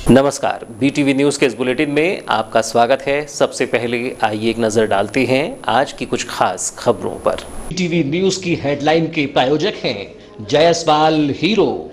नमस्कार, BTV news के इस बुलेटिन में आपका स्वागत है। सबसे पहले आइए एक नज़र डालते हैं आज की कुछ खास खबरों पर। BTV न्यूज़ की हेडलाइन के प्रायोजक हैं जायसवाल हीरो।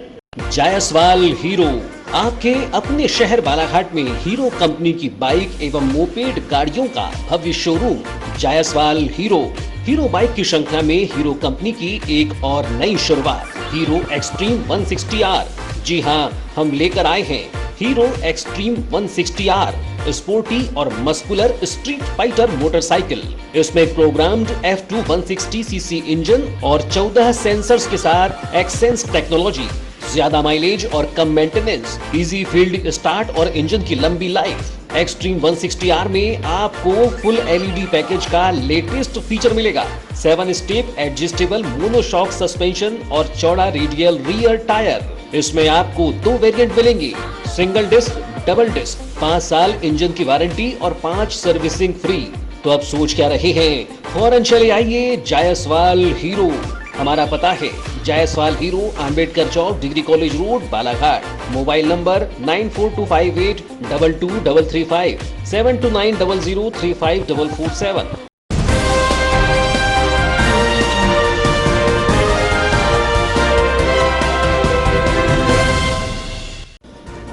जायसवाल हीरो आपके अपने शहर बालाघाट में हीरो कंपनी की बाइक एवं मोपेड गाड़ियों का भव्य showroom Jaiswal Hero. Hero bike की श्रृंखला में हीरो कंपनी की एक और नई शुरुआत, हीरो एक्सट्रीम 160R। जी हाँ, हम लेकर आए हैं हीरो एक्सट्रीम 160R, स्पोर्टी और मस्कुलर स्ट्रीट फाइटर मोटरसाइकिल। इसमें प्रोग्राम्ड F2 160cc इंजन और 14 सेंसर्स के साथ एक्सेंस टेक्नोलॉजी, ज्यादा माइलेज और कम मेंटेनेंस, इजी फील्ड स्टार्ट और इंजन की लंबी लाइफ। एक्सट्रीम 160R में आपको फुल LED पैकेज का लेटेस्ट फीचर मिलेगा, 7 स्टेप एडजस्टेबल मोनोशॉक सस्पेंशन और चौड़ा रेडियल रियर टायर। इसमें आपको 2 वेरिएंट मिलेंगे, सिंगल डिस्क, डबल डिस्क, 5 साल इंजन की वारंटी और 5 सर्विसिंग फ्री। तो अब सोच क्या रहे हैं, फौरन चले आइए जायसवाल हीरो। हमारा पता है Jaiswal Hero, Ambedkar Chowk, degree college road, Balaghat. Mobile number 9425822335, 7290035447।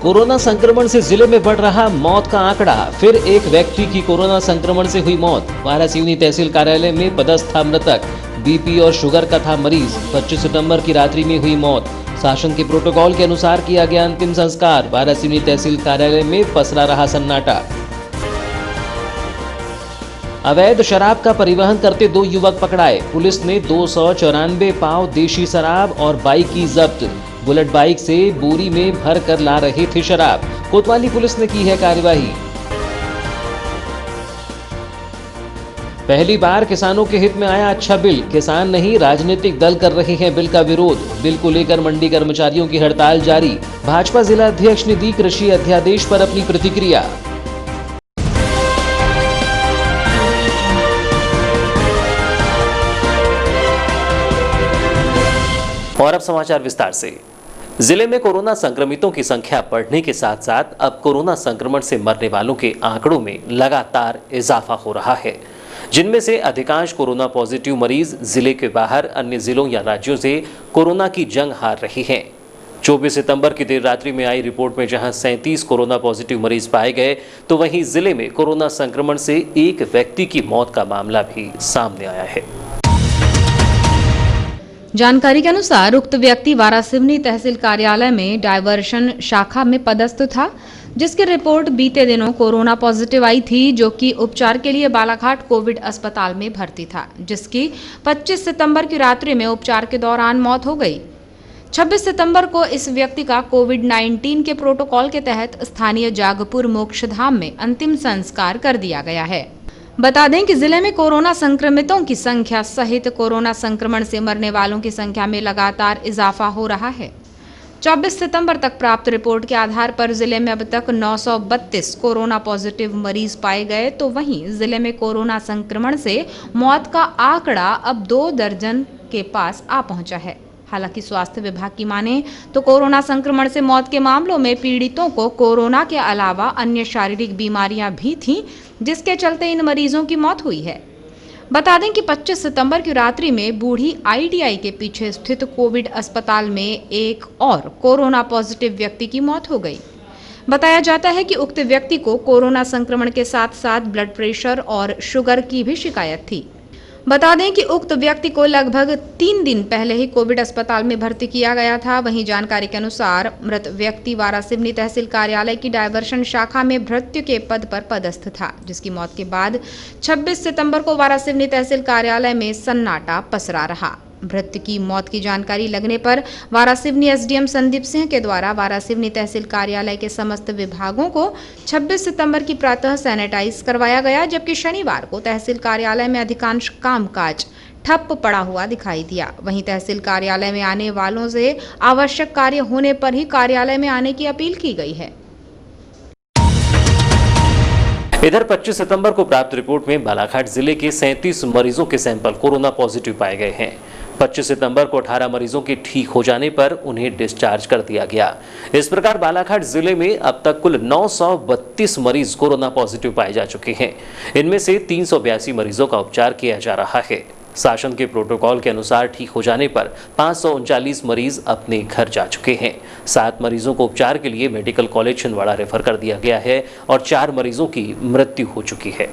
Corona संक्रमण से जिले में बढ़ रहा मौत का आंकड़ा, फिर एक व्यक्ति की कोरोना संक्रमण से हुई मौत। वारासिवनी तहसील कार्यालय में पदस्थ था मृतक, बीपी और शुगर का था मरीज। 25 सितंबर की रात्रि में हुई मौत। शासन के प्रोटोकॉल के अनुसार किया गया अंतिम संस्कार। वारासिवनी तहसील कार्यालय में पसरा रहा सन्नाटा। अवैध शराब का परिवहन करते 2 युवक पकड़ाए। पुलिस ने 294 पाव देशी शराब और बाइक की जब्त। बुलेट बाइक से बोरी में भर कर ला रहे थे शराब। कोतवाली पुलिस ने की है कार्यवाही। पहली बार किसानों के हित में आया अच्छा बिल। किसान नहीं, राजनीतिक दल कर रहे हैं बिल का विरोध। बिल को लेकर मंडी कर्मचारियों की हड़ताल जारी। भाजपा जिला अध्यक्ष ने दी कृषि अध्यादेश पर अपनी प्रतिक्रिया। और अब समाचार विस्तार से। जिले में कोरोना संक्रमितों की संख्या बढ़ने के साथ साथ अब कोरोना संक्रमण से मरने वालों के आंकड़ों में लगातार इजाफा हो रहा है, जिनमें से अधिकांश कोरोना पॉजिटिव मरीज जिले के बाहर अन्य जिलों या राज्यों से कोरोना की जंग हार रही हैं। 24 सितंबर की देर रात्रि में आई रिपोर्ट में जहां 37 कोरोना पॉजिटिव मरीज पाए गए, तो वहीं जिले में कोरोना संक्रमण से एक व्यक्ति की मौत का मामला भी सामने आया है। जानकारी के अनुसार उक्त व्यक्ति वारासिवनी तहसील कार्यालय में डायवर्शन शाखा में पदस्थ था, जिसकी रिपोर्ट बीते दिनों कोरोना पॉजिटिव आई थी, जो कि उपचार के लिए बालाघाट कोविड अस्पताल में भर्ती था, जिसकी 25 सितंबर की रात्रि में उपचार के दौरान मौत हो गई। 26 सितंबर को इस व्यक्ति का कोविड-19 के प्रोटोकॉल के तहत स्थानीय जागपुर मोक्षधाम में अंतिम संस्कार कर दिया गया है। बता दें कि जिले में कोरोना संक्रमितों की संख्या सहित कोरोना संक्रमण से मरने वालों की संख्या में लगातार इजाफा हो रहा है। 24 सितंबर तक प्राप्त रिपोर्ट के आधार पर जिले में अब तक 932 कोरोना पॉजिटिव मरीज पाए गए, तो वहीं जिले में कोरोना संक्रमण से मौत का आंकड़ा अब 2 दर्जन के पास आ पहुंचा है। हालांकि स्वास्थ्य विभाग की माने तो कोरोना संक्रमण से मौत के मामलों में पीड़ितों को कोरोना के अलावा अन्य शारीरिक बीमारियां भी थीं, जिसके चलते इन मरीजों की मौत हुई है। बता दें कि 25 सितंबर की रात्रि में बूढ़ी ITI के पीछे स्थित कोविड अस्पताल में एक और कोरोना पॉजिटिव व्यक्ति की मौत हो गई। बताया जाता है कि उक्त व्यक्ति को कोरोना संक्रमण के साथ साथ ब्लड प्रेशर और शुगर की भी शिकायत थी। बता दें कि उक्त व्यक्ति को लगभग 3 दिन पहले ही कोविड अस्पताल में भर्ती किया गया था। वहीं जानकारी के अनुसार मृत व्यक्ति वारासिवनी तहसील कार्यालय की डायवर्शन शाखा में भृत्य के पद पर पदस्थ था, जिसकी मौत के बाद 26 सितंबर को वारासिवनी तहसील कार्यालय में सन्नाटा पसरा रहा। भृत्य की मौत की जानकारी लगने पर वारासिवनी SDM संदीप सिंह के द्वारा वारासिवनी तहसील कार्यालय के समस्त विभागों को 26 सितंबर की प्रातः सैनिटाइज करवाया गया, जबकि शनिवार को तहसील कार्यालय में अधिकांश कामकाज ठप पड़ा हुआ दिखाई दिया। वहीं तहसील कार्यालय में आने वालों से आवश्यक कार्य होने पर ही कार्यालय में आने की अपील की गई है। इधर 25 सितंबर को प्राप्त रिपोर्ट में बालाघाट जिले के 37 मरीजों के सैंपल कोरोना पॉजिटिव पाए गए हैं। 25 सितंबर को 18 मरीजों के ठीक हो जाने पर उन्हें डिस्चार्ज कर दिया गया। इस प्रकार बालाघाट जिले में अब तक कुल 932 मरीज कोरोना पॉजिटिव पाए जा चुके हैं। इनमें से 382 मरीजों का उपचार किया जा रहा है। शासन के प्रोटोकॉल के अनुसार ठीक हो जाने पर 539 मरीज अपने घर जा चुके हैं। 7 मरीजों को उपचार के लिए मेडिकल कॉलेज छिंदवाड़ा रेफर कर दिया गया है और 4 मरीजों की मृत्यु हो चुकी है।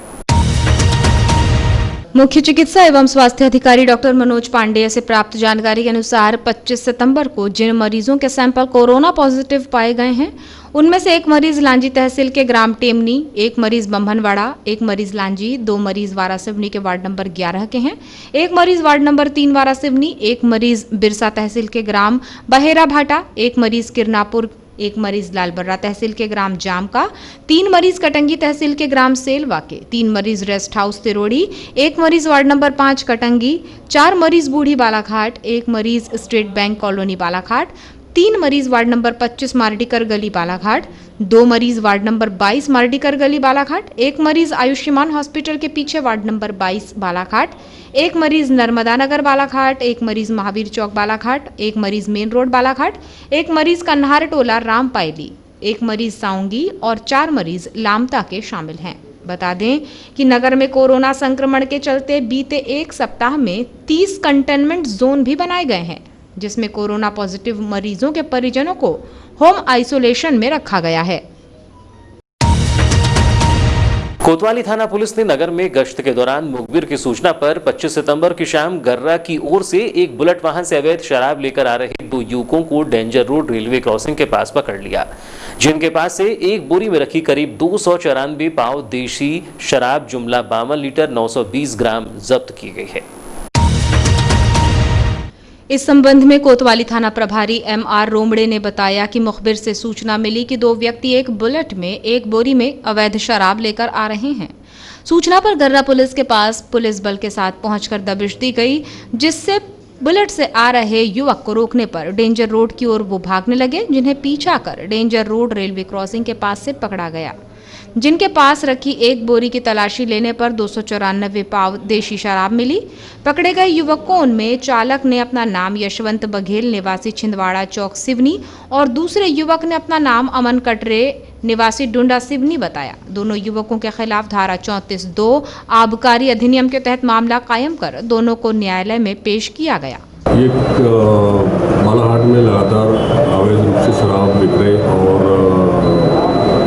मुख्य चिकित्सा एवं स्वास्थ्य अधिकारी डॉक्टर मनोज पांडेय से प्राप्त जानकारी के अनुसार 25 सितंबर को जिन मरीजों के सैंपल कोरोना पॉजिटिव पाए गए हैं उनमें से 1 मरीज लांजी तहसील के ग्राम टेमनी, 1 मरीज बम्भनवाड़ा, 1 मरीज लांजी, 2 मरीज वारासिवनी के वार्ड नंबर 11 के हैं, 1 मरीज वार्ड नंबर 3 वारासिवनी, 1 मरीज बिरसा तहसील के ग्राम बहेरा भाटा, 1 मरीज किरनापुर, 1 मरीज लालबर्रा तहसील के ग्राम जामका, 3 मरीज कटंगी तहसील के ग्राम सेलवा के, 3 मरीज रेस्ट हाउस तिरोड़ी, 1 मरीज वार्ड नंबर 5 कटंगी, 4 मरीज बूढ़ी बालाघाट, 1 मरीज स्टेट बैंक कॉलोनी बालाघाट, 3 मरीज वार्ड नंबर 25 मार्डिकर गली बालाघाट, 2 मरीज वार्ड नंबर 22 मार्डिकर गली बालाघाट, 1 मरीज आयुष्मान हॉस्पिटल के पीछे वार्ड नंबर 22 बालाघाट, 1 मरीज नर्मदा नगर बालाघाट, 1 मरीज महावीर चौक बालाघाट, 1 मरीज मेन रोड बालाघाट, 1 मरीज कन्हार टोला रामपायली, 1 मरीज साउंगी और 4 मरीज लामता के शामिल हैं। बता दें कि नगर में कोरोना संक्रमण के चलते बीते 1 सप्ताह में 30 कंटेनमेंट जोन भी बनाए गए हैं, जिसमें कोरोना पॉजिटिव मरीजों के परिजनों को होम आइसोलेशन में रखा गया है। कोतवाली थाना पुलिस ने नगर में गश्त के दौरान मुखबिर की सूचना पर 25 सितंबर की शाम गर्रा की ओर से एक बुलेट वाहन से अवैध शराब लेकर आ रहे 2 युवकों को डेंजर रोड रेलवे क्रॉसिंग के पास पकड़ लिया, जिनके पास से एक बोरी में रखी करीब 294 पाव देशी शराब जुमला 52 लीटर 920 ग्राम जब्त की गई है। इस संबंध में कोतवाली थाना प्रभारी MR रोमड़े ने बताया कि मुखबिर से सूचना मिली कि 2 व्यक्ति एक बुलेट में एक बोरी में अवैध शराब लेकर आ रहे हैं। सूचना पर गर्रा पुलिस के पास पुलिस बल के साथ पहुंचकर दबिश दी गई, जिससे बुलेट से आ रहे युवक को रोकने पर डेंजर रोड की ओर वो भागने लगे, जिन्हें पीछा कर डेंजर रोड रेलवे क्रॉसिंग के पास से पकड़ा गया, जिनके पास रखी एक बोरी की तलाशी लेने पर 294 पाव देशी शराब मिली। पकड़े गए युवकों में चालक ने अपना नाम यशवंत बघेल निवासी छिंदवाड़ा चौक सिवनी और दूसरे युवक ने अपना नाम अमन कटरे निवासी डुंडा सिवनी बताया। दोनों युवकों के खिलाफ धारा 34(2) आबकारी अधिनियम के तहत मामला कायम कर दोनों को न्यायालय में पेश किया गया। ये बालाघाट में लगातार अवैध रूप से शराब विक्रय और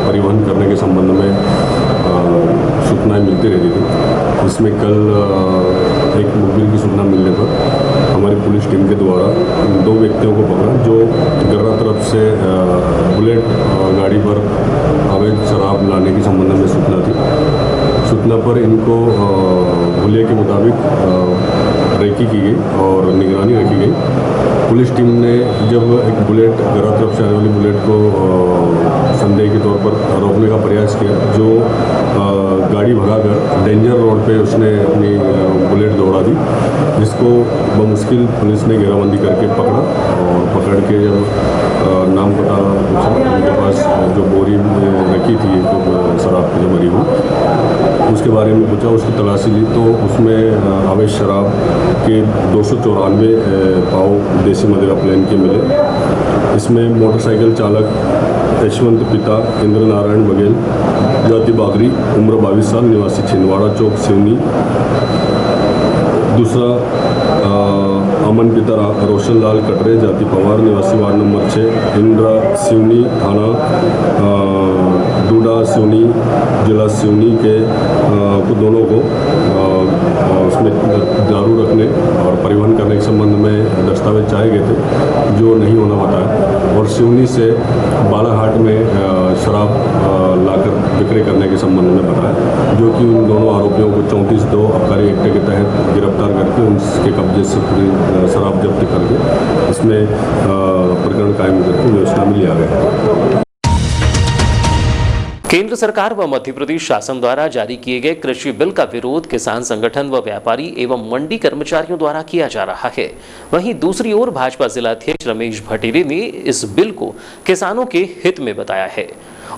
परिवहन करने के संबंध में सूचनाएं मिलती रहती थी। इसमें कल एक मुखबिर की सूचना मिलने पर हमारी पुलिस टीम के द्वारा 2 व्यक्तियों को पकड़ा, जो गर्रा तरफ से बुलेट गाड़ी पर अवैध शराब लाने के संबंध में सूचना थी। सूचना पर इनको हुलिया के मुताबिक रेकी की गई और निगरानी रखी गई। पुलिस टीम ने जब एक बुलेट गर्रा तरफ से आने वाली बुलेट को संदेह के तौर पर रोकने का प्रयास किया, जो गाड़ी भगाकर डेंजर रोड पे उसने अपनी बुलेट दौड़ा दी, जिसको बमुश्किल पुलिस ने घेराबंदी करके पकड़ा और पकड़ के जब नाम पता पूछा, उनके पास जो बोरी रखी थी शराब की जो भरी हुई, उसके बारे में पूछा, उसकी तलाशी ली तो उसमें अवैध शराब के 294 पाव देसी मदिरा प्लेन के मिले। इसमें मोटरसाइकिल चालक यशवंत पिता इंद्र नारायण बघेल जाति बागरी उम्र 22 साल निवासी छिंदवाड़ा चौक सिवनी, दूसरा अमन पिता रोशन लाल कटरे जाति पवार निवासी वार्ड नंबर 6 इंद्रा सिवनी थाना डूडा सिवनी जिला सिवनी के दोनों को उसमें दारू रखने और परिवहन करने के संबंध में दस्तावेज चाहे गए थे, जो नहीं होना बताया, और सिवनी से बालाघाट में शराब लाकर विक्रय करने के संबंध में बताया, जो कि उन दोनों आरोपियों को 34(2) आबकारी एक्ट के तहत गिरफ्तार करके उनके कब्जे से पूरी शराब जब्त करके इसमें प्रकरण कायम करके व्यवस्था में लिया गया। केंद्र सरकार व मध्य प्रदेश शासन द्वारा जारी किए गए कृषि बिल का विरोध किसान संगठन व व्यापारी एवं मंडी कर्मचारियों द्वारा किया जा रहा है। वहीं दूसरी ओर भाजपा जिलाध्यक्ष रमेश भटेरे ने इस बिल को किसानों के हित में बताया है।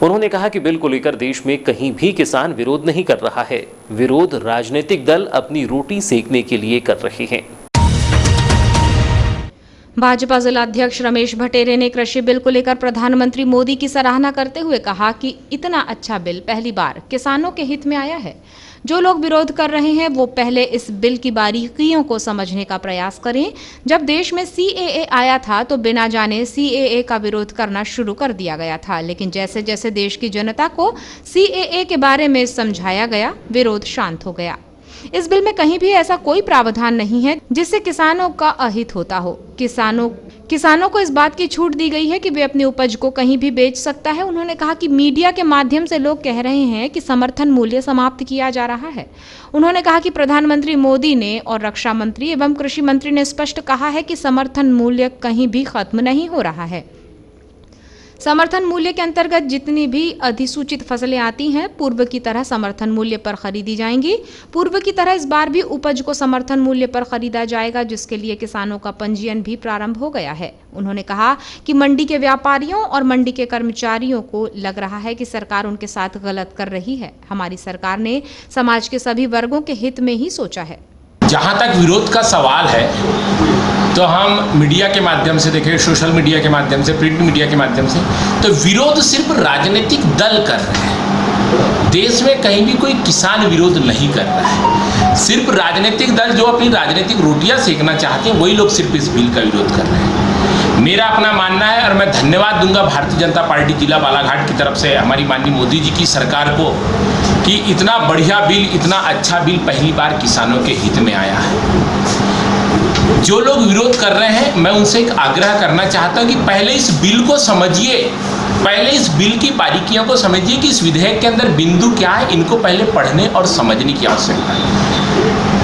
उन्होंने कहा कि बिल को लेकर देश में कहीं भी किसान विरोध नहीं कर रहा है, विरोध राजनीतिक दल अपनी रोटी सेकने के लिए कर रहे हैं। भाजपा जिलाध्यक्ष रमेश भट्टेरे ने कृषि बिल को लेकर प्रधानमंत्री मोदी की सराहना करते हुए कहा कि इतना अच्छा बिल पहली बार किसानों के हित में आया है। जो लोग विरोध कर रहे हैं वो पहले इस बिल की बारीकियों को समझने का प्रयास करें। जब देश में CAA आया था तो बिना जाने CAA का विरोध करना शुरू कर दिया गया था, लेकिन जैसे जैसे देश की जनता को CAA के बारे में समझाया गया, विरोध शांत हो गया। इस बिल में कहीं भी ऐसा कोई प्रावधान नहीं है जिससे किसानों का अहित होता हो। किसानों को इस बात की छूट दी गई है कि वे अपनी उपज को कहीं भी बेच सकता है। उन्होंने कहा कि मीडिया के माध्यम से लोग कह रहे हैं कि समर्थन मूल्य समाप्त किया जा रहा है। उन्होंने कहा कि प्रधानमंत्री मोदी ने और रक्षा मंत्री एवं कृषि मंत्री ने स्पष्ट कहा है कि समर्थन मूल्य कहीं भी खत्म नहीं हो रहा है। समर्थन मूल्य के अंतर्गत जितनी भी अधिसूचित फसलें आती हैं पूर्व की तरह समर्थन मूल्य पर खरीदी जाएंगी। पूर्व की तरह इस बार भी उपज को समर्थन मूल्य पर खरीदा जाएगा, जिसके लिए किसानों का पंजीयन भी प्रारंभ हो गया है। उन्होंने कहा कि मंडी के व्यापारियों और मंडी के कर्मचारियों को लग रहा है कि सरकार उनके साथ गलत कर रही है। हमारी सरकार ने समाज के सभी वर्गों के हित में ही सोचा है। जहाँ तक विरोध का सवाल है तो हम मीडिया के माध्यम से देखें, सोशल मीडिया के माध्यम से, प्रिंट मीडिया के माध्यम से, तो विरोध सिर्फ राजनीतिक दल कर रहे हैं। देश में कहीं भी कोई किसान विरोध नहीं कर रहा है। सिर्फ राजनीतिक दल जो अपनी राजनीतिक रोटियां सेकना चाहते हैं वही लोग सिर्फ इस बिल का विरोध कर रहे हैं। मेरा अपना मानना है और मैं धन्यवाद दूंगा भारतीय जनता पार्टी जिला बालाघाट की तरफ से हमारी माननीय मोदी जी की सरकार को कि इतना बढ़िया बिल, इतना अच्छा बिल पहली बार किसानों के हित में आया है। जो लोग विरोध कर रहे हैं मैं उनसे एक आग्रह करना चाहता हूं कि पहले इस बिल को समझिए, पहले इस बिल की बारीकियों को समझिए कि इस विधेयक के अंदर बिंदु क्या है। इनको पहले पढ़ने और समझने की आवश्यकता है।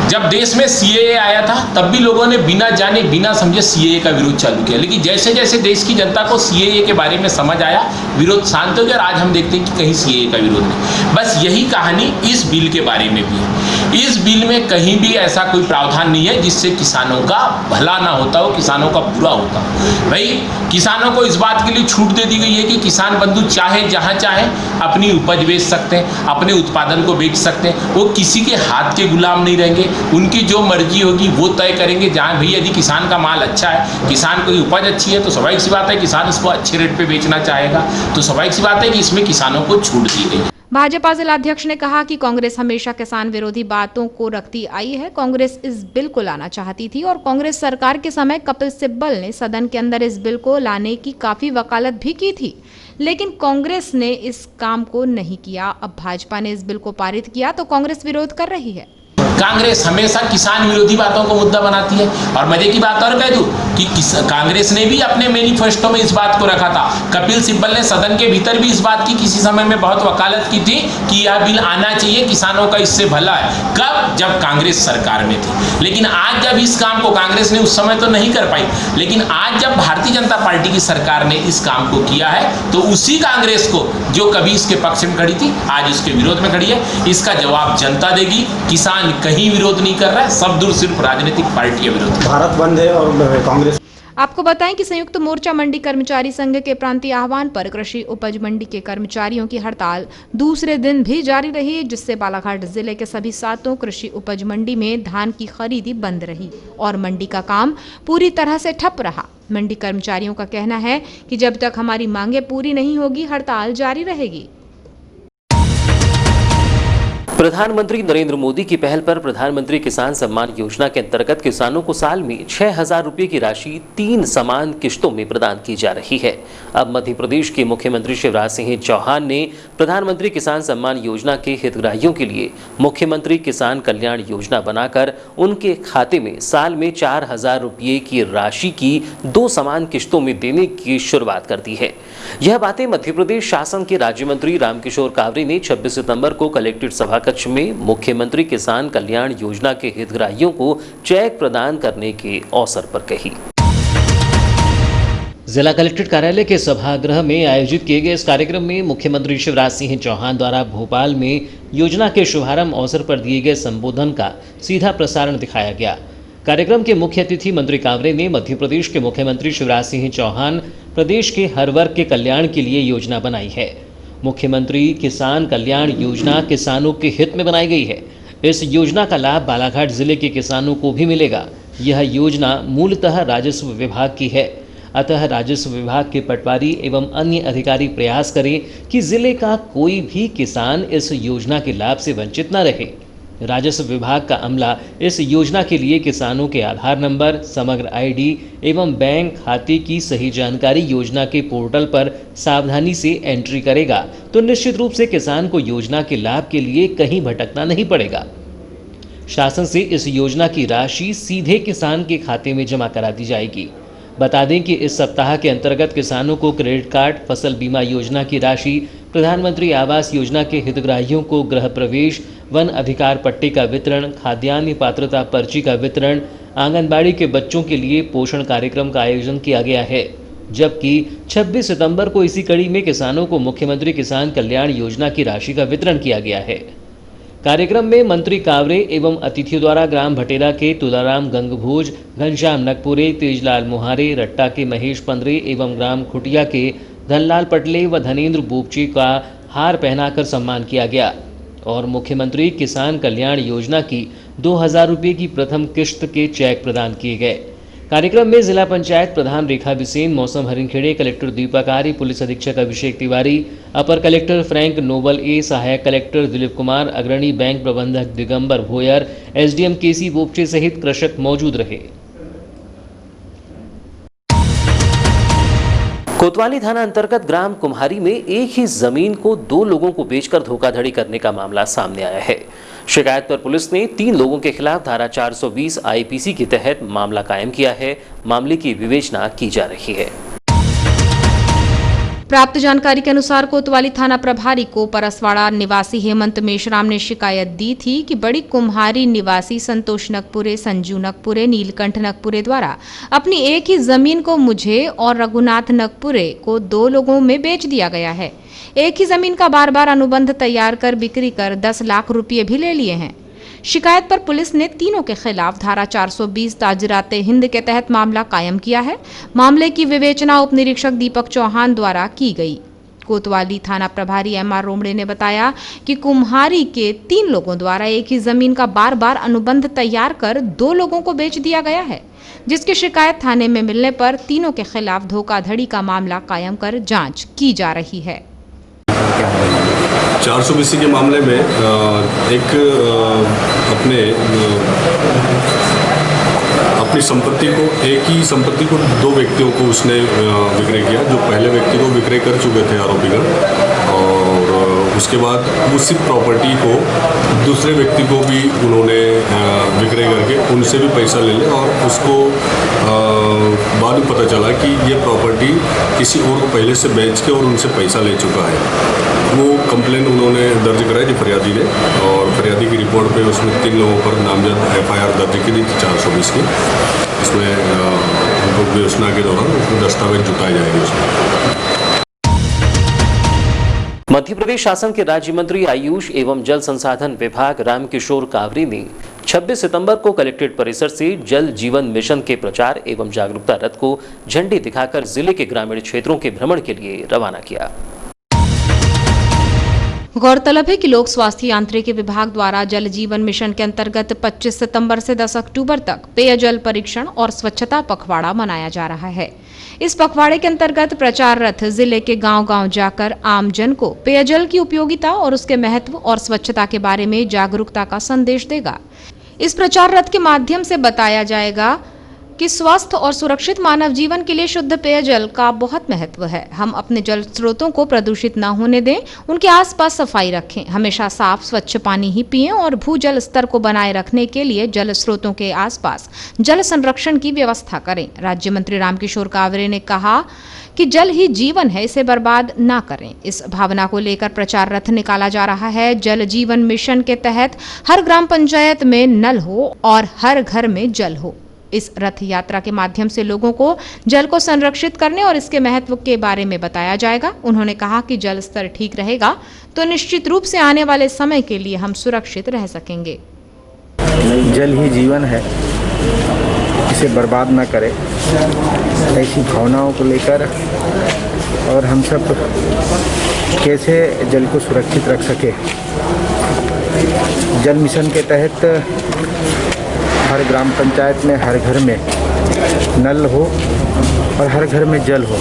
जब देश में CAA आया था तब भी लोगों ने बिना जाने बिना समझे CAA का विरोध चालू किया, लेकिन जैसे जैसे देश की जनता को CAA के बारे में समझ आया विरोध शांत हो गया और आज हम देखते हैं कि कहीं CAA का विरोध नहीं। बस यही कहानी इस बिल के बारे में भी है। इस बिल में कहीं भी ऐसा कोई प्रावधान नहीं है जिससे किसानों का भला ना होता हो, किसानों का बुरा होता हो। भाई किसानों को इस बात के लिए छूट दे दी गई है कि किसान बंधु चाहे जहाँ चाहे अपनी उपज बेच सकते हैं, अपने उत्पादन को बेच सकते हैं। वो किसी के हाथ के गुलाम नहीं रहेंगे, उनकी जो मर्जी होगी वो तय करेंगे। जहाँ भी यदि किसान का माल अच्छा है, किसान की उपज अच्छी है तो स्वाभाविक सी बात है किसान उसको अच्छे रेट पे बेचना चाहेगा। तो स्वाभाविक सी बात है कि इसमें किसानों को छूट दी गई है। भाजपा जिलाध्यक्ष ने कहा कि कांग्रेस हमेशा किसान विरोधी बातों को रखती आई है। कांग्रेस इस बिल को लाना चाहती थी और कांग्रेस सरकार के समय कपिल सिब्बल ने सदन के अंदर इस बिल को लाने की काफी वकालत भी की थी, लेकिन कांग्रेस ने इस काम को नहीं किया। अब भाजपा ने इस बिल को पारित किया तो कांग्रेस विरोध कर रही है। कांग्रेस हमेशा किसान विरोधी बातों को मुद्दा बनाती है। और मजे की बात और कह दूं कि कांग्रेस ने भी अपने मैनिफेस्टो में इस बात को रखा था। कपिल सिब्बल ने सदन के भीतर भी इस बात की किसी समय में बहुत वकालत की थी कि यह बिल आना चाहिए, किसानों का इससे भला है। कब? जब कांग्रेस सरकार में थी। लेकिन आज जब इस काम को कांग्रेस ने उस समय तो नहीं कर पाई, लेकिन आज जब भारतीय जनता पार्टी की सरकार ने इस काम को किया है तो उसी कांग्रेस को जो कभी इसके पक्ष में खड़ी थी आज इसके विरोध में खड़ी है। इसका जवाब जनता देगी। किसान कहीं विरोध नहीं कर रहा है, सब दूर सिर्फ राजनीतिक पार्टियां विरोध। भारत बंद है और कांग्रेस। आपको बताएं कि संयुक्त मोर्चा मंडी कर्मचारी संघ के प्रांतीय आह्वान पर कृषि उपज मंडी के कर्मचारियों की हड़ताल दूसरे दिन भी जारी रही, जिससे बालाघाट जिले के सभी 7 कृषि उपज मंडी में धान की खरीदी बंद रही और मंडी का काम पूरी तरह से ठप रहा। मंडी कर्मचारियों का कहना है कि जब तक हमारी मांगे पूरी नहीं होगी हड़ताल जारी रहेगी। प्रधानमंत्री नरेंद्र मोदी की पहल पर प्रधानमंत्री किसान सम्मान योजना के अंतर्गत किसानों को साल में 6,000 रुपये की राशि 3 समान किश्तों में प्रदान की जा रही है। अब मध्य प्रदेश के मुख्यमंत्री शिवराज सिंह चौहान ने प्रधानमंत्री किसान सम्मान योजना के हितग्राहियों के लिए मुख्यमंत्री किसान कल्याण योजना बनाकर उनके खाते में साल में 4,000 रुपये की राशि की 2 समान किश्तों में देने की शुरुआत कर दी है। यह बातें मध्य प्रदेश शासन के राज्य मंत्री रामकिशोर कावरे ने 26 सितंबर को कलेक्ट्रेट सभाकक्ष में मुख्यमंत्री किसान कल्याण योजना के हितग्राहियों को चेक प्रदान करने के अवसर पर कही। जिला कलेक्ट्रेट कार्यालय के सभागृह में आयोजित किए गए इस कार्यक्रम में मुख्यमंत्री शिवराज सिंह चौहान द्वारा भोपाल में योजना के शुभारंभ अवसर पर दिए गए संबोधन का सीधा प्रसारण दिखाया गया। कार्यक्रम के मुख्य अतिथि मंत्री कावरे ने मध्य प्रदेश के मुख्यमंत्री शिवराज सिंह चौहान प्रदेश के हर वर्ग के कल्याण के लिए योजना बनाई है। मुख्यमंत्री किसान कल्याण योजना किसानों के हित में बनाई गई है। इस योजना का लाभ बालाघाट जिले के किसानों को भी मिलेगा। यह योजना मूलतः राजस्व विभाग की है, अतः राजस्व विभाग के पटवारी एवं अन्य अधिकारी प्रयास करें कि जिले का कोई भी किसान इस योजना के लाभ से वंचित न रहे। राजस्व विभाग का अमला इस योजना के लिए किसानों के आधार नंबर, समग्र आईडी एवं बैंक खाते की सही जानकारी योजना के पोर्टल पर सावधानी से एंट्री करेगा तो निश्चित रूप से किसान को योजना के लाभ के लिए कहीं भटकना नहीं पड़ेगा। शासन से इस योजना की राशि सीधे किसान के खाते में जमा करा दी जाएगी। बता दें कि इस सप्ताह के अंतर्गत किसानों को क्रेडिट कार्ड, फसल बीमा योजना की राशि, प्रधानमंत्री आवास योजना के हितग्राहियों को गृह प्रवेश, वन अधिकार पट्टे का वितरण, खाद्यान्न पात्रता पर्ची का वितरण, आंगनबाड़ी के बच्चों के लिए पोषण कार्यक्रम का आयोजन किया गया है। जबकि 26 सितंबर को इसी कड़ी में किसानों को मुख्यमंत्री किसान कल्याण योजना की राशि का वितरण किया गया है। कार्यक्रम में मंत्री कावरे एवं अतिथियों द्वारा ग्राम भटेरा के तुलाराम गंगभोज, घनश्याम नकपुरे, तेजलाल मोहारे, रट्टा के महेश पंद्रे एवं ग्राम खुटिया के धनलाल पटले व धनेन्द्र बोपचे का हार पहनाकर सम्मान किया गया और मुख्यमंत्री किसान कल्याण योजना की 2000 रुपये की प्रथम किश्त के चेक प्रदान किए गए। कार्यक्रम में जिला पंचायत प्रधान रेखा बिसेन, मौसम हरिणखेड़े, कलेक्टर दीपक आर्य, पुलिस अधीक्षक अभिषेक तिवारी, अपर कलेक्टर फ्रैंक नोबल ए, सहायक कलेक्टर दिलीप कुमार, अग्रणी बैंक प्रबंधक दिगंबर भोयर, एसडीएम केसी बोपचे सहित कृषक मौजूद रहे। कोतवाली थाना अंतर्गत ग्राम कुम्हारी में एक ही जमीन को 2 लोगों को बेचकर धोखाधड़ी करने का मामला सामने आया है। शिकायत पर पुलिस ने 3 लोगों के खिलाफ धारा 420 आईपीसी के तहत मामला कायम किया है। मामले की विवेचना की जा रही है। प्राप्त जानकारी के अनुसार कोतवाली थाना प्रभारी को परसवाड़ा निवासी हेमंत मेश्राम ने शिकायत दी थी कि बड़ी कुम्हारी निवासी संतोष नकपुरे, संजू नकपुरे, नीलकंठ नकपुरे द्वारा अपनी एक ही जमीन को मुझे और रघुनाथ नकपुरे को 2 लोगों में बेच दिया गया है। एक ही जमीन का बार-बार अनुबंध तैयार कर बिक्री कर 10 लाख रुपये भी ले लिए हैं। शिकायत पर पुलिस ने तीनों के खिलाफ धारा 420 ताजराते हिंद के तहत मामला कायम किया है। मामले की विवेचना उप निरीक्षक दीपक चौहान द्वारा की गई। कोतवाली थाना प्रभारी एमआर रोमड़े ने बताया कि कुम्हारी के 3 लोगों द्वारा एक ही जमीन का बार-बार अनुबंध तैयार कर 2 लोगों को बेच दिया गया है, जिसकी शिकायत थाने में मिलने पर तीनों के खिलाफ धोखाधड़ी का मामला कायम कर जांच की जा रही है। 420 के मामले में एक अपनी संपत्ति को, एक ही संपत्ति को 2 व्यक्तियों को उसने विक्रय किया, जो पहले व्यक्ति को विक्रय कर चुके थे आरोपीगण, और उसके बाद उसी प्रॉपर्टी को दूसरे व्यक्ति को भी उन्होंने विक्रय करके उनसे भी पैसा ले लिया और उसको बाद में पता चला कि ये प्रॉपर्टी किसी और को पहले से बेच के और उनसे पैसा ले चुका है। वो कंप्लेन उन्होंने दर्ज कराई थी फरियादी ने, और फरियादी की रिपोर्ट पे उसमें 3 लोगों पर नामजद एफआईआर दर्ज की थी 420 की। इसमें उनको विवेचना के दौरान उसमें दस्तावेज जुटाए जाएंगे। उसमें मध्य प्रदेश शासन के राज्य मंत्री आयुष एवं जल संसाधन विभाग रामकिशोर कावरे ने 26 सितंबर को कलेक्ट्रेट परिसर से जल जीवन मिशन के प्रचार एवं जागरूकता रथ को झंडी दिखाकर जिले के ग्रामीण क्षेत्रों के भ्रमण के लिए रवाना किया। गौरतलब है कि लोक स्वास्थ्य यांत्रिकी विभाग द्वारा जल जीवन मिशन के अंतर्गत 25 सितंबर से 10 अक्टूबर तक पेयजल परीक्षण और स्वच्छता पखवाड़ा मनाया जा रहा है। इस पखवाड़े के अंतर्गत प्रचार रथ जिले के गांव-गांव जाकर आमजन को पेयजल की उपयोगिता और उसके महत्व और स्वच्छता के बारे में जागरूकता का संदेश देगा। इस प्रचार रथ के माध्यम से बताया जाएगा कि स्वस्थ और सुरक्षित मानव जीवन के लिए शुद्ध पेयजल का बहुत महत्व है। हम अपने जल स्रोतों को प्रदूषित न होने दें, उनके आसपास सफाई रखें, हमेशा साफ स्वच्छ पानी ही पिएं और भूजल स्तर को बनाए रखने के लिए जल स्रोतों के आसपास जल संरक्षण की व्यवस्था करें। राज्य मंत्री रामकिशोर कावरे ने कहा कि जल ही जीवन है, इसे बर्बाद ना करें। इस भावना को लेकर प्रचार रथ निकाला जा रहा है। जल जीवन मिशन के तहत हर ग्राम पंचायत में नल हो और हर घर में जल हो। इस रथ यात्रा के माध्यम से लोगों को जल को संरक्षित करने और इसके महत्व के बारे में बताया जाएगा। उन्होंने कहा कि जल स्तर ठीक रहेगा तो निश्चित रूप से आने वाले समय के लिए हम सुरक्षित रह सकेंगे। जल ही जीवन है, इसे बर्बाद ना करें, ऐसी भावनाओं को लेकर और हम सब कैसे जल को सुरक्षित रख सके। जल मिशन के तहत हर ग्राम पंचायत में हर घर में नल हो और हर घर में जल हो,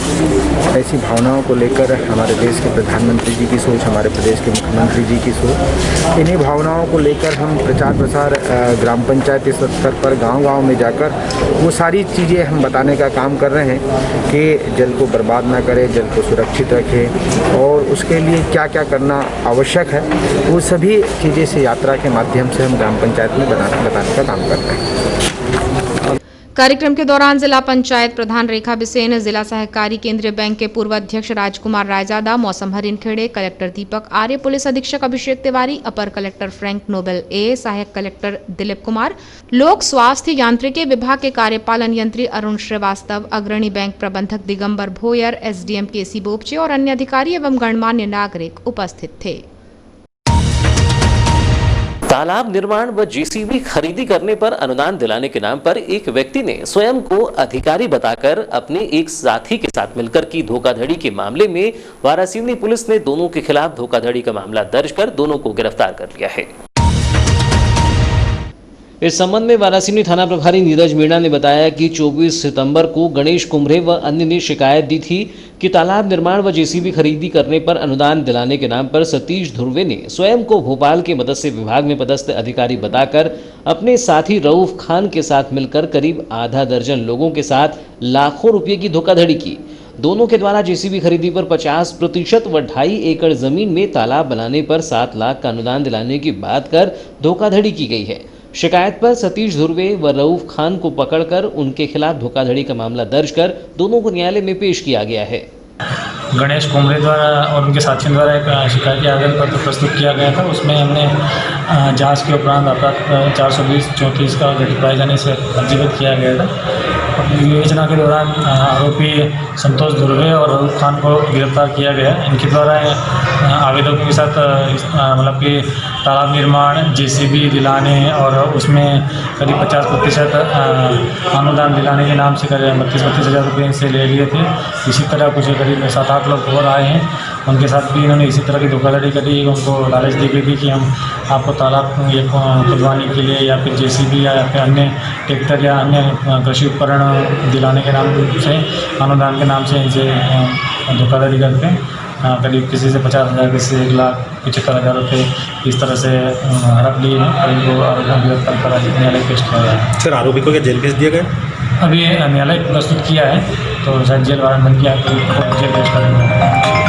ऐसी भावनाओं को लेकर हमारे देश के प्रधानमंत्री जी की सोच, हमारे प्रदेश के मुख्यमंत्री जी की सोच, इन्हीं भावनाओं को लेकर हम प्रचार प्रसार ग्राम पंचायत स्तर पर गांव-गांव में जाकर वो सारी चीज़ें हम बताने का काम कर रहे हैं कि जल को बर्बाद ना करें, जल को सुरक्षित रखें और उसके लिए क्या क्या करना आवश्यक है, वो सभी चीज़ें से यात्रा के माध्यम से हम ग्राम पंचायत में बताने का काम कर रहे हैं। कार्यक्रम के दौरान जिला पंचायत प्रधान रेखा बिसेन, जिला सहकारी केंद्रीय बैंक के पूर्व अध्यक्ष राजकुमार रायजादा, मौसम हरिनखेड़े, कलेक्टर दीपक आर्य, पुलिस अधीक्षक अभिषेक तिवारी, अपर कलेक्टर फ्रैंक नोबेल ए, सहायक कलेक्टर दिलीप कुमार, लोक स्वास्थ्य यांत्रिकी विभाग के कार्यपालन यंत्री अरुण श्रीवास्तव, अग्रणी बैंक प्रबंधक दिगंबर भोयर, एसडीएम केसी बोपचे और अन्य अधिकारी एवं गणमान्य नागरिक उपस्थित थे। तालाब निर्माण व जेसीबी खरीदी करने पर अनुदान दिलाने के नाम पर एक व्यक्ति ने स्वयं को अधिकारी बताकर अपने एक साथी के साथ मिलकर की धोखाधड़ी के मामले में वारासिवनी पुलिस ने दोनों के खिलाफ धोखाधड़ी का मामला दर्ज कर दोनों को गिरफ्तार कर लिया है। इस संबंध में वारासिवनी थाना प्रभारी नीरज मीणा ने बताया कि 24 सितंबर को गणेश कुम्भरे व अन्य ने शिकायत दी थी कि तालाब निर्माण व जेसीबी खरीदी करने पर अनुदान दिलाने के नाम पर सतीश ध्रुवे ने स्वयं को भोपाल के मत्स्य विभाग में पदस्थ अधिकारी बताकर अपने साथी रऊफ खान के साथ मिलकर करीब आधा दर्जन लोगों के साथ लाखों रुपये की धोखाधड़ी की। दोनों के द्वारा जेसीबी खरीदी पर 50% व 2.5 एकड़ जमीन में तालाब बनाने पर 7 लाख का अनुदान दिलाने की बात कर धोखाधड़ी की गई है। शिकायत पर सतीश ध्रुवे व रऊफ खान को पकड़कर उनके खिलाफ धोखाधड़ी का मामला दर्ज कर दोनों को न्यायालय में पेश किया गया है। गणेश कुम्भरे द्वारा और उनके साथियों द्वारा एक शिकायती आवेदन पत्र प्रस्तुत किया गया था। उसमें हमने जांच के उपरांत अपराध 420-34 का गठित पाए जाने से पंजीबद्ध किया गया था। विवेचना के दौरान आरोपी संतोष ध्रुवे और रऊफ खान को गिरफ्तार किया गया। इनके द्वारा आवेदकों के साथ मतलब कि तालाब निर्माण, जेसीबी दिलाने और उसमें करीब 50% अनुदान दिलाने के नाम से करीब 32-32 हज़ार रुपये इनसे ले लिए थे। इसी तरह कुछ करीब 7-8 लोग और आए हैं, उनके साथ भी इन्होंने इसी तरह की धोखाधड़ी करी। उनको लालच दी गई थी कि हम आपको तालाब ये खुदवाने के लिए या फिर जेसीबी या फिर अन्य ट्रैक्टर या अन्य कृषि उपकरण दिलाने के नाम से, अनुदान के नाम से इनसे धोखाधड़ी करते हैं। करीब किसी से 50,000, किसी से 1,75,000 रुपये इस तरह से हड़प लिए हैं और इनको गिरफ्तार करा न्यायालय पेश किया गया है। सर, आरोपी को क्या जेल भेज दिया गया? अभी न्यायालय प्रस्तुत किया है तो शायद जेल वारंट बन गया तो जेल पेश करेंगे।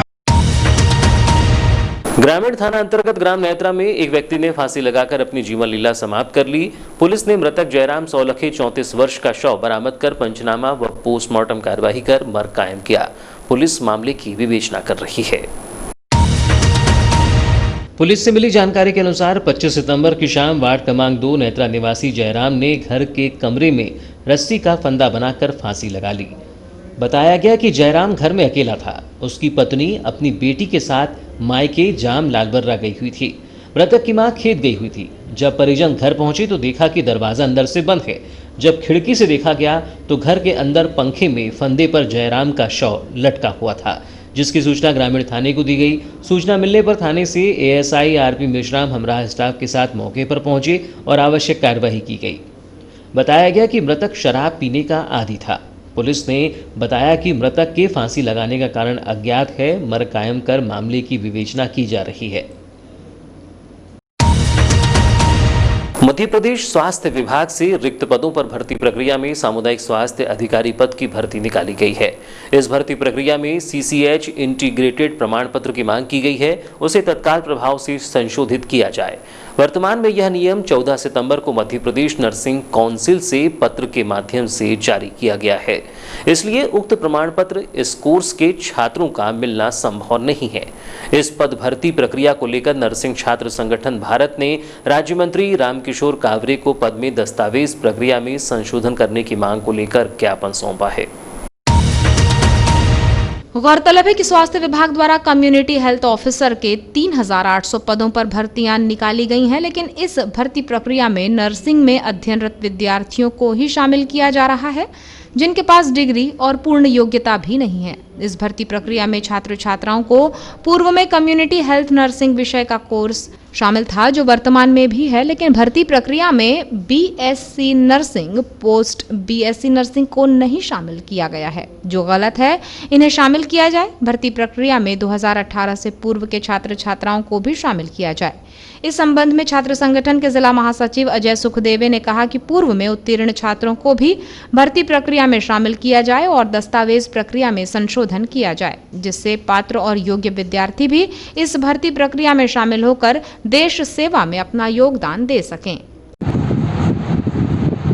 ग्रामीण थाना अंतर्गत ग्राम नेत्रा में एक व्यक्ति ने फांसी लगाकर अपनी जीवन लीला समाप्त कर ली। पुलिस ने मृतक जयराम सौलखे 34 वर्ष का शव बरामद कर पंचनामा व पोस्टमार्टम कार्यवाही कर मर्ग कायम किया। पुलिस मामले की विवेचना कर रही है। पुलिस से मिली जानकारी के अनुसार 25 सितंबर की शाम वार्ड क्रमांक 2 नेत्रा निवासी जयराम ने घर के कमरे में रस्सी का फंदा बनाकर फांसी लगा ली। बताया गया कि जयराम घर में अकेला था। उसकी पत्नी अपनी बेटी के साथ मायके जाम लालबर्रा गई हुई थी। मृतक की मां खेत गई हुई थी। जब परिजन घर पहुंचे तो देखा कि दरवाजा अंदर से बंद है। जब खिड़की से देखा गया तो घर के अंदर पंखे में फंदे पर जयराम का शव लटका हुआ था, जिसकी सूचना ग्रामीण थाने को दी गई। सूचना मिलने पर थाने से एएसआई आरपी मेश्राम हमराह स्टाफ के साथ मौके पर पहुंचे और आवश्यक कार्यवाही की गई। बताया गया कि मृतक शराब पीने का आदी था। पुलिस ने बताया कि मृतक के फांसी लगाने का कारण अज्ञात है। मर्ग कायम कर मामले की विवेचना की जा रही है। मध्य प्रदेश स्वास्थ्य विभाग से रिक्त पदों पर भर्ती प्रक्रिया में सामुदायिक स्वास्थ्य अधिकारी पद की भर्ती निकाली गई है। इस भर्ती प्रक्रिया में सीसीएच इंटीग्रेटेड प्रमाण पत्र की मांग की गई है, उसे तत्काल प्रभाव से संशोधित किया जाए। वर्तमान में यह नियम 14 सितंबर को मध्य प्रदेश नर्सिंग काउंसिल से पत्र के माध्यम से जारी किया गया है। इसलिए उक्त प्रमाण पत्र इस कोर्स के छात्रों का मिलना संभव नहीं है। इस पद भर्ती प्रक्रिया को लेकर नर्सिंग छात्र संगठन भारत ने राज्य मंत्री रामकिशोर कावरे को पद में दस्तावेज प्रक्रिया में संशोधन करने की मांग को लेकर ज्ञापन सौंपा है। गौरतलब है कि स्वास्थ्य विभाग द्वारा कम्युनिटी हेल्थ ऑफिसर के 3,800 पदों पर भर्तियां निकाली गई हैं, लेकिन इस भर्ती प्रक्रिया में नर्सिंग में अध्ययनरत विद्यार्थियों को ही शामिल किया जा रहा है, जिनके पास डिग्री और पूर्ण योग्यता भी नहीं है। इस भर्ती प्रक्रिया में छात्र छात्राओं को पूर्व में कम्युनिटी हेल्थ नर्सिंग विषय का कोर्स शामिल था, जो वर्तमान में भी है, लेकिन भर्ती प्रक्रिया में BSc nursing post BSc nursing को नहीं शामिल किया गया है, जो गलत है। इन्हें शामिल किया जाए। भर्ती प्रक्रिया में 2018 से पूर्व के छात्र छात्राओं को भी शामिल किया जाए। इस संबंध में छात्र संगठन के जिला महासचिव अजय सुखदेवे ने कहा कि पूर्व में उत्तीर्ण छात्रों को भी भर्ती प्रक्रिया में शामिल किया जाए और दस्तावेज प्रक्रिया में संशोधन किया जाए, जिससे पात्र और योग्य विद्यार्थी भी इस भर्ती प्रक्रिया में शामिल होकर देश सेवा में अपना योगदान दे सकें।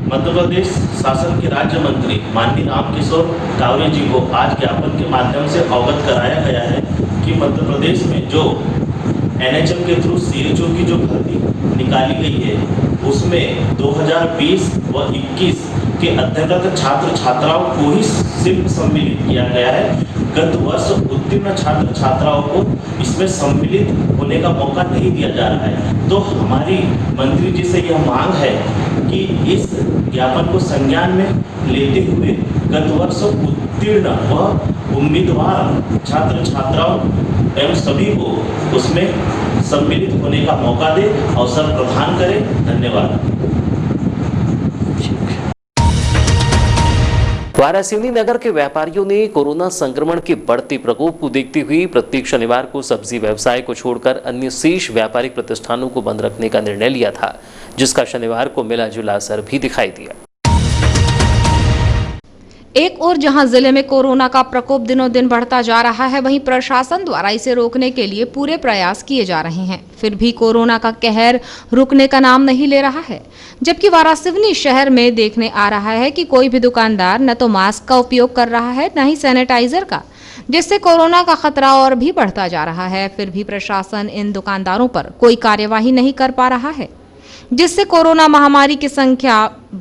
मध्य प्रदेश शासन के राज्य मंत्री माननीय रामकिशोर कावरे जी को आज ज्ञापन के माध्यम से अवगत कराया गया है कि मध्य प्रदेश में जो एनएचएम के थ्रू सीएचओ की जो भर्ती निकाली गई है, उसमें 2020 व 21 के अध्ययनरत छात्र छात्राओं को ही सिर्फ सम्मिलित किया गया है। गत वर्ष उत्तीर्ण छात्र छात्राओं को इसमें सम्मिलित होने का मौका नहीं दिया जा रहा है। तो हमारी मंत्री जी से यह मांग है कि इस ज्ञापन को संज्ञान में लेते हुए गत वर्ष उत्तीर्ण व उम्मीदवार छात्र छात्राओं एवं सभी को उसमें सम्मिलित होने का मौका दे, अवसर प्रदान करें। धन्यवाद। वारासिवनी नगर के व्यापारियों ने कोरोना संक्रमण के बढ़ते प्रकोप को देखते हुए प्रत्येक शनिवार को सब्जी व्यवसाय को छोड़कर अन्य शेष व्यापारिक प्रतिष्ठानों को बंद रखने का निर्णय लिया था, जिसका शनिवार को मिला जुला असर भी दिखाई दिया। एक और जहां जिले में कोरोना का प्रकोप दिनों दिन बढ़ता जा रहा है, वहीं प्रशासन द्वारा इसे रोकने के लिए पूरे प्रयास किए जा रहे हैं। फिर भी कोरोना का कहर रुकने का नाम नहीं ले रहा है, जबकि वारासिवनी शहर में देखने आ रहा है कि कोई भी दुकानदार न तो मास्क का उपयोग कर रहा है, न ही सैनिटाइजर का, जिससे कोरोना का खतरा और भी बढ़ता जा रहा है। फिर भी प्रशासन इन दुकानदारों पर कोई कार्यवाही नहीं कर पा रहा है, जिससे कोरोना महामारी की संख्या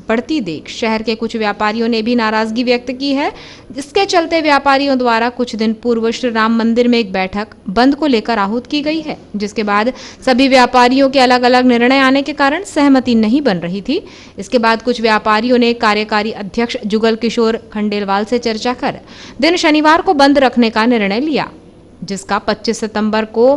बढ़ती देख शहर के कुछ व्यापारियों ने भी नाराजगी व्यक्त की है। जिसके चलते व्यापारियों द्वारा कुछ दिन पूर्व श्री राम मंदिर में एक बैठक बंद को लेकर आहूत की गई है, जिसके बाद सभी व्यापारियों के अलग अलग निर्णय आने के कारण सहमति नहीं बन रही थी। इसके बाद कुछ व्यापारियों ने कार्यकारी अध्यक्ष जुगल किशोर खंडेलवाल से चर्चा कर दिन शनिवार को बंद रखने का निर्णय लिया, जिसका 25 सितंबर को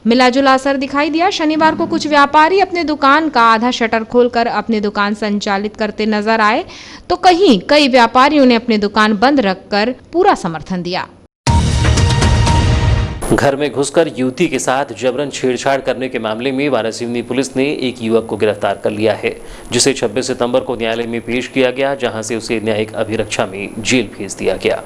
मिला जुला असर दिखाई दिया। शनिवार को कुछ व्यापारी अपने दुकान का आधा शटर खोलकर अपनी दुकान संचालित करते नजर आए, तो कई व्यापारियों ने अपनी दुकान बंद रखकर पूरा समर्थन दिया। घर में घुसकर युवती के साथ जबरन छेड़छाड़ करने के मामले में वारासिवनी पुलिस ने एक युवक को गिरफ्तार कर लिया है, जिसे 26 सितंबर को न्यायालय में पेश किया गया, जहां से उसे न्यायिक अभिरक्षा में जेल भेज दिया गया।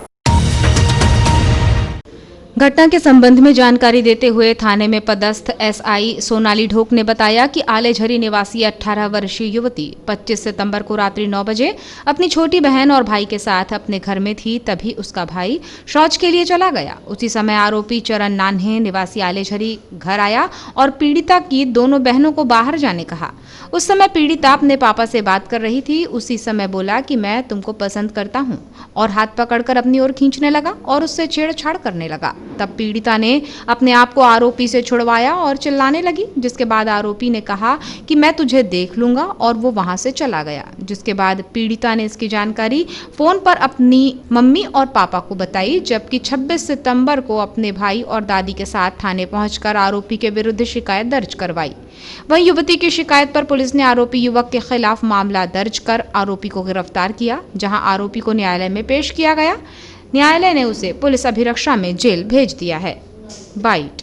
घटना के संबंध में जानकारी देते हुए थाने में पदस्थ एसआई सोनाली ढोक ने बताया कि आलेझरी निवासी 18 वर्षीय युवती 25 सितंबर को रात्रि 9 बजे अपनी छोटी बहन और भाई के साथ अपने घर में थी, तभी उसका भाई शौच के लिए चला गया। उसी समय आरोपी चरण नान्हे निवासी आलेझरी घर आया और पीड़िता की दोनों बहनों को बाहर जाने कहा। उस समय पीड़िता अपने पापा से बात कर रही थी। उसी समय बोला कि मैं तुमको पसंद करता हूं, और हाथ पकड़कर अपनी ओर खींचने लगा और उससे छेड़छाड़ करने लगा। तब पीड़िता ने अपने आप को आरोपी से छुड़वाया और चिल्लाने लगी, जिसके बाद आरोपी ने कहा कि मैं तुझे देख लूंगा, और वो वहां से चला गया। जिसके बाद पीड़िता ने इसकी जानकारी फोन पर अपनी मम्मी और पापा को बताई, जबकि 26 सितंबर को अपने भाई और दादी के साथ थाने पहुंचकर आरोपी के विरुद्ध शिकायत दर्ज करवाई। वहीं युवती की शिकायत पर पुलिस ने आरोपी युवक के खिलाफ मामला दर्ज कर आरोपी को गिरफ्तार किया, जहां आरोपी को न्यायालय में पेश किया गया। न्यायालय ने उसे पुलिस अभिरक्षा में जेल भेज दिया है। बाइट।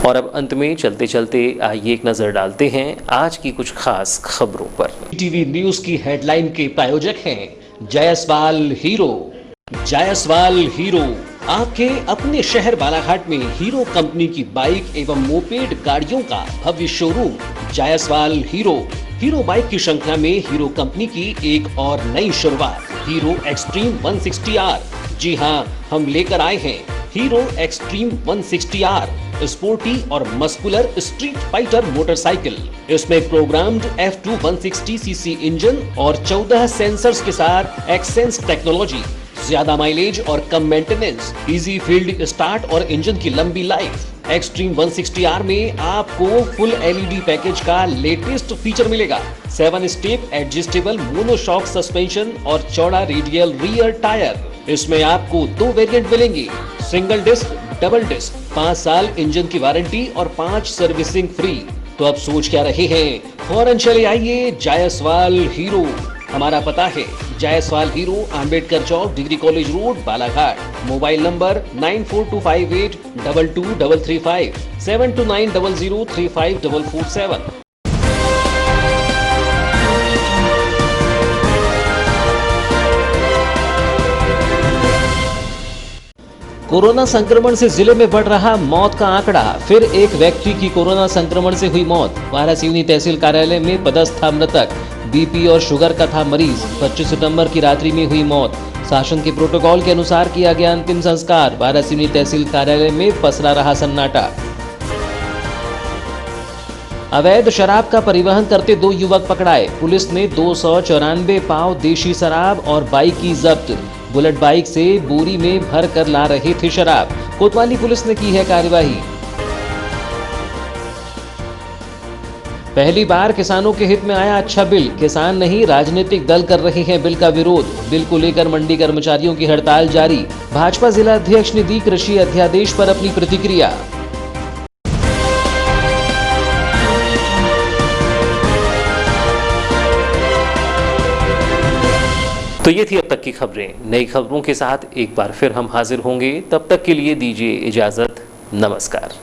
और अब अंत में चलते चलते आइए एक नजर डालते हैं आज की कुछ खास खबरों पर। टीवी न्यूज की हेडलाइन के प्रायोजक हैं जायसवाल हीरो। जायसवाल हीरो आपके अपने शहर बालाघाट में हीरो कंपनी की बाइक एवं मोपेड गाड़ियों का भव्य शोरूम। जायसवाल हीरो बाइक की श्रृंखला में हीरो कंपनी की एक और नई शुरुआत, हीरो एक्सट्रीम 160R। जी हां, हम लेकर आए हैं हीरो एक्सट्रीम 160R, स्पोर्टी और मस्कुलर स्ट्रीट फाइटर मोटरसाइकिल। इसमें प्रोग्राम्ड F2 160cc इंजन और 14 सेंसर्स के साथ एक्सेंस टेक्नोलॉजी, ज्यादा माइलेज और कम मेंटेनेंस, इजी फील्ड स्टार्ट और इंजन की लंबी लाइफ। एक्सट्रीम 160R में आपको फुल LED पैकेज का लेटेस्ट फीचर मिलेगा, 7 स्टेप एडजस्टेबल मोनोशॉक सस्पेंशन और चौड़ा रेडियल रियर टायर। इसमें आपको 2 वेरिएंट मिलेंगे, सिंगल डिस्क डबल डिस्क, 5 साल इंजन की वारंटी और 5 सर्विसिंग फ्री। तो अब सोच क्या रहे हैं, फौरन चले आइए जायसवाल हीरो। हमारा पता है Jaiswal Hero, Ambedkar Chowk, degree college road, Balaghat. Mobile number 9425822335, 7290035447। Corona संक्रमण से जिले में बढ़ रहा मौत का आंकड़ा, फिर एक व्यक्ति की कोरोना संक्रमण से हुई मौत। वारासिवनी तहसील कार्यालय में पदस्थ था मृतक, बीपी और शुगर का था मरीज। 25 सितंबर की रात्रि में हुई मौत। शासन के प्रोटोकॉल के अनुसार किया गया अंतिम संस्कार। वारासिवनी तहसील कार्यालय में पसरा रहा सन्नाटा। अवैध शराब का परिवहन करते 2 युवक पकड़ाए। पुलिस ने 294 पाव देशी शराब और बाइक की जब्त। बुलेट बाइक से बोरी में भर कर ला रहे थे शराब। कोतवाली पुलिस ने की है कार्यवाही। पहली बार किसानों के हित में आया अच्छा बिल। किसान नहीं, राजनीतिक दल कर रहे हैं बिल का विरोध। बिल को लेकर मंडी कर्मचारियों की हड़ताल जारी। भाजपा जिला अध्यक्ष ने दी कृषि अध्यादेश पर अपनी प्रतिक्रिया। तो ये थी अब तक की खबरें। नई खबरों के साथ एक बार फिर हम हाजिर होंगे। तब तक के लिए दीजिए इजाजत। नमस्कार।